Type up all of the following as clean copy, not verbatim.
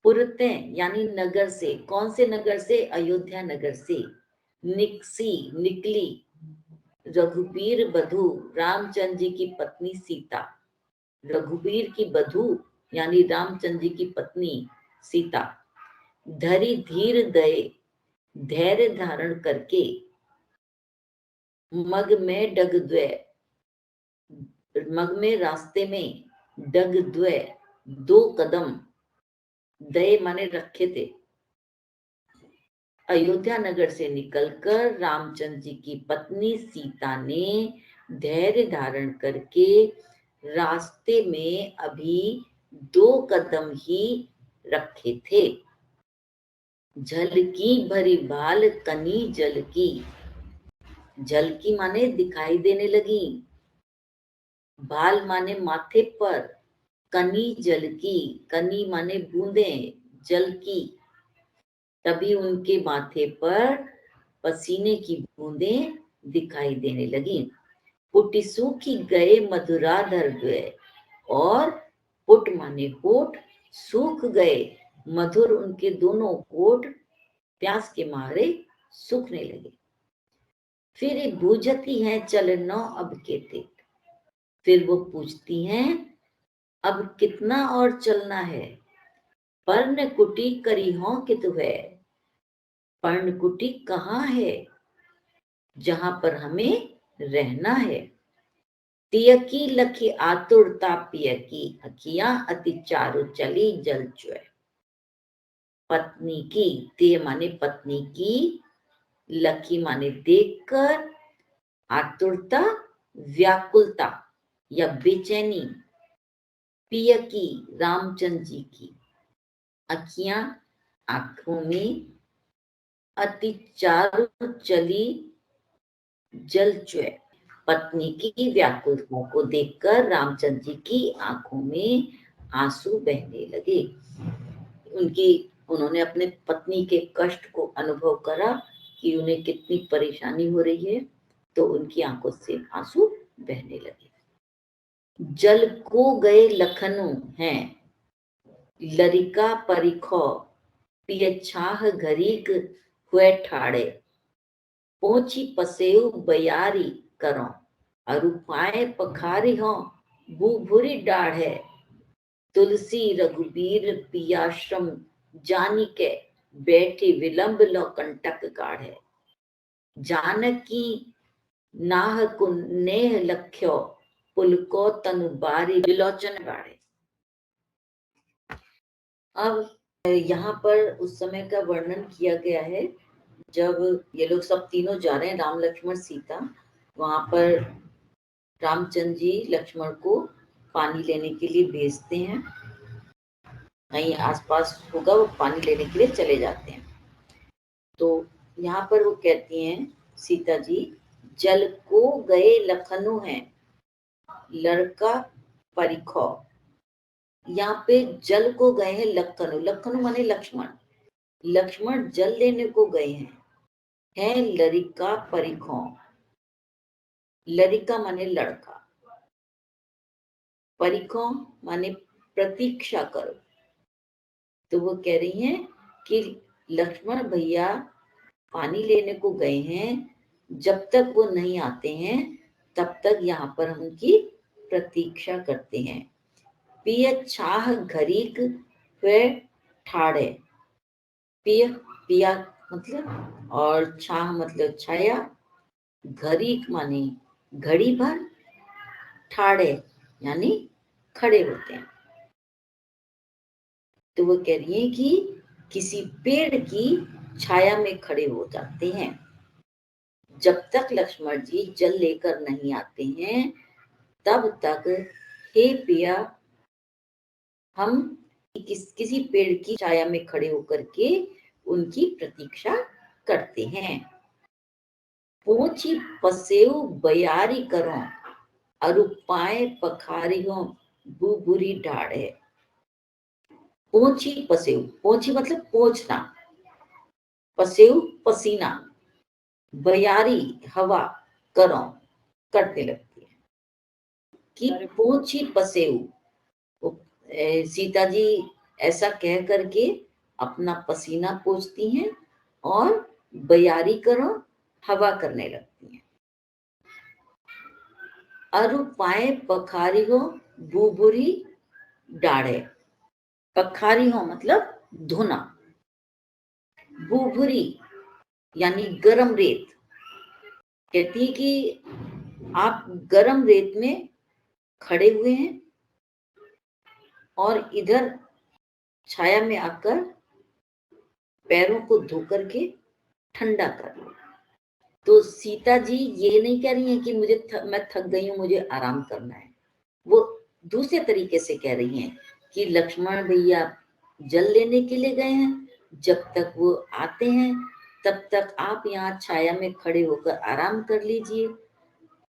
पुरतें यानी नगर से, कौन से नगर से? अयोध्या नगर से। निकसी निकली, रघुबीर बधू, रामचंद्र जी की पत्नी सीता। रघुबीर की बधू यानी रामचंद्र जी की पत्नी सीता। धरी धीर दये, धैर्य धारण करके। मग में डग द्वय, मग में रास्ते में, डग द्वय दो कदम, दये माने रखे थे। अयोध्या नगर से निकलकर रामचंद्र जी की पत्नी सीता ने धैर्य धारण करके रास्ते में अभी 2 कदम ही रखे थे। झलकी भरी बाल कनी जल की, जल की माने दिखाई देने लगी, बाल माने माथे पर, कनी जल की, कनी माने बूंदे, जल की, तभी उनके माथे पर पसीने की बूंदें दिखाई देने लगी। पुटी सूखी गए मधुराधर द्वय, और पुट माने होठ, सूख गए, मधुर उनके दोनों होठ प्यास के मारे सूखने लगे। फिर बूझती हैं चलनो अब केते, फिर वो पूछती हैं अब कितना और चलना है। पर्ण कुटी करी हो कित है, पर्णकुटी कहाँ है जहां पर हमें रहना है। तियकी लखी आतुरता पिय की, अखियां अति चारु चली जल चुए। पत्नी की, तिय माने पत्नी की, लखी माने देखकर, आतुरता व्याकुलता या बेचैनी, पिय की रामचंद्र जी की, अखियां आंखों में, अति चारु चली जल चुए, पत्नी की व्याकुलता को देखकर रामचंद्र जी की आंखों में आंसू बहने लगे। उन्होंने अपने पत्नी के कष्ट को अनुभव करा कि उन्हें कितनी परेशानी हो रही है, तो उनकी आंखों से आंसू बहने लगे। जल को गए लखनऊ हैं, लरिका परिखो, पिय छाह घरीक हुए ठाड़े। पोची पसेऊ बयारी करो, अरुपाए पखारी हो, भूभुरी डाढ़े। तुलसी रघुबीर पियाश्रम जानी के, बैठी विलंब लो कंटक काढ़े। जानकी नाह कुन नेह लख्यो, पुलको तनु बारी विलोचन गाढ़े। अब यहाँ पर उस समय का वर्णन किया गया है जब ये लोग सब तीनों जा रहे हैं, राम लक्ष्मण सीता। वहां पर रामचंद्र जी लक्ष्मण को पानी लेने के लिए भेजते हैं, कहीं आसपास होगा, वो पानी लेने के लिए चले जाते हैं। तो यहाँ पर वो कहती हैं सीता जी, जल को गए लखनऊ हैं, लड़का परिखो। यहाँ पे जल को गए हैं लखनऊ, लखनऊ माने लक्ष्मण, लक्ष्मण जल लेने को गए हैं। है लरिका परिखो, लरिका माने लड़का, परिखो माने प्रतीक्षा करो। तो वो कह रही हैं कि लक्ष्मण भैया पानी लेने को गए हैं, जब तक वो नहीं आते हैं तब तक यहाँ पर हम उनकी प्रतीक्षा करते हैं। पिय छाह घरीक वे ठाड़े, पिय पिया मतलब, और छाह मतलब छाया, घरीक माने घड़ी भर, ठाड़े यानी खड़े होते हैं। तो वो कह रही है कि किसी पेड़ की छाया में खड़े हो जाते हैं। जब तक लक्ष्मण जी जल लेकर नहीं आते हैं तब तक हे पिया हम किसी पेड़ की छाया में खड़े होकर के उनकी प्रतीक्षा करते हैं। पोची पसेऊ बयारी करो, अरुपाए पखारी हो, बुरी ढाढ़े। पोची पसेऊ, पोची मतलब पोंछना, पसेऊ पसीना, बयारी हवा, करो करने लगती है। कि पोंछी पसेऊ, सीता जी ऐसा कह करके अपना पसीना पोंछती हैं और बयारी करो हवा करने लगती हैं। अरु पाए पखारी हो बुबुरी डाढ़े। पखारी हो मतलब धुना, बुभुरी यानी गरम रेत। कहती है कि आप गरम रेत में खड़े हुए हैं और इधर छाया में आकर पैरों को धो करके ठंडा कर लो। तो सीता जी ये नहीं कह रही हैं कि मैं थक गई हूं, मुझे आराम करना है। वो दूसरे तरीके से कह रही हैं कि लक्ष्मण भैया जल लेने के लिए गए हैं, जब तक वो आते हैं तब तक आप यहाँ छाया में खड़े होकर आराम कर लीजिए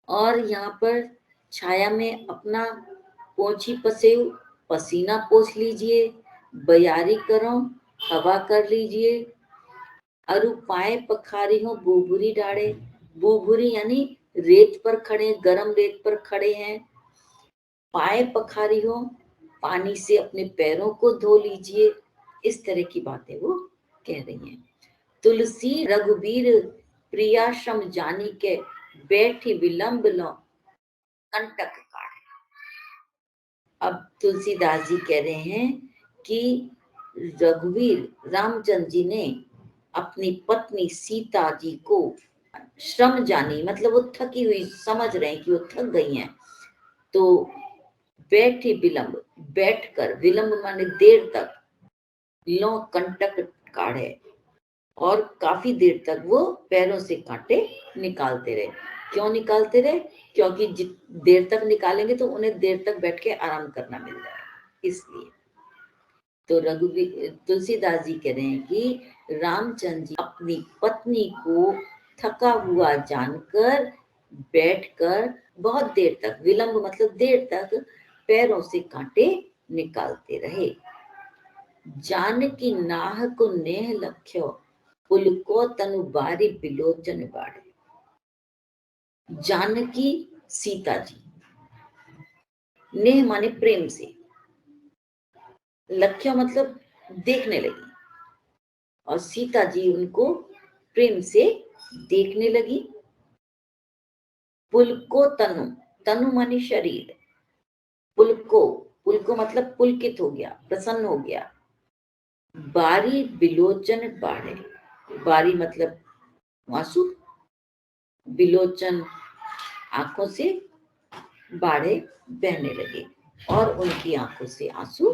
और यहाँ पर छाया में अपना पोंछी पसेव पसीना पोंछ लीजिए, बयारी करो हवा कर लीजिए। अरु पाए पखारी हो बुभुरी डाढ़े। बुभुरी यानी रेत पर खड़े, गरम रेत पर खड़े हैं। पाए पखारी हो, पानी से अपने पैरों को धो लीजिए। इस तरह की बातें वो कह रही हैं। तुलसी रघुबीर प्रिया श्रम जानी के बैठी विलंब लो कंटक काढ़े। अब तुलसीदास जी कह रहे हैं कि रघुवीर रामचंद्र जी ने अपनी पत्नी सीता जी को श्रम जानी, मतलब वो थकी हुई समझ रहे हैं कि वो थक गई हैं, तो बैठी विलंब, बैठकर, विलंब माने देर तक, लो कंटक काढ़े, और काफी देर तक वो पैरों से कांटे निकालते रहे। क्यों निकालते रहे? क्योंकि देर तक निकालेंगे तो उन्हें देर तक बैठ के आराम करना मिल जाएगा, इसलिए। तो रघुवीर तुलसीदास जी कह रहे हैं कि रामचंद्र जी अपनी पत्नी को थका हुआ जानकर बैठकर बहुत देर तक, विलंब मतलब देर तक, पैरों से कांटे निकालते रहे। जानकी नाह को नेह लख्यो पुलको तनु बारी बिलोचन बाड़े। जानकी सीता जी, नेह माने प्रेम से, लख्यो मतलब देखने लगी, और सीता जी उनको प्रेम से देखने लगी। पुलको तनु, तनु माने शरीर, पुलको, पुलको मतलब पुलकित हो गया, प्रसन्न हो गया। बारी बिलोचन बाड़े, बारी मतलब आंसू, बिलोचन आंखों से, बाड़े बहने लगे, और उनकी आंखों से आंसू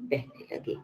बहने लगे।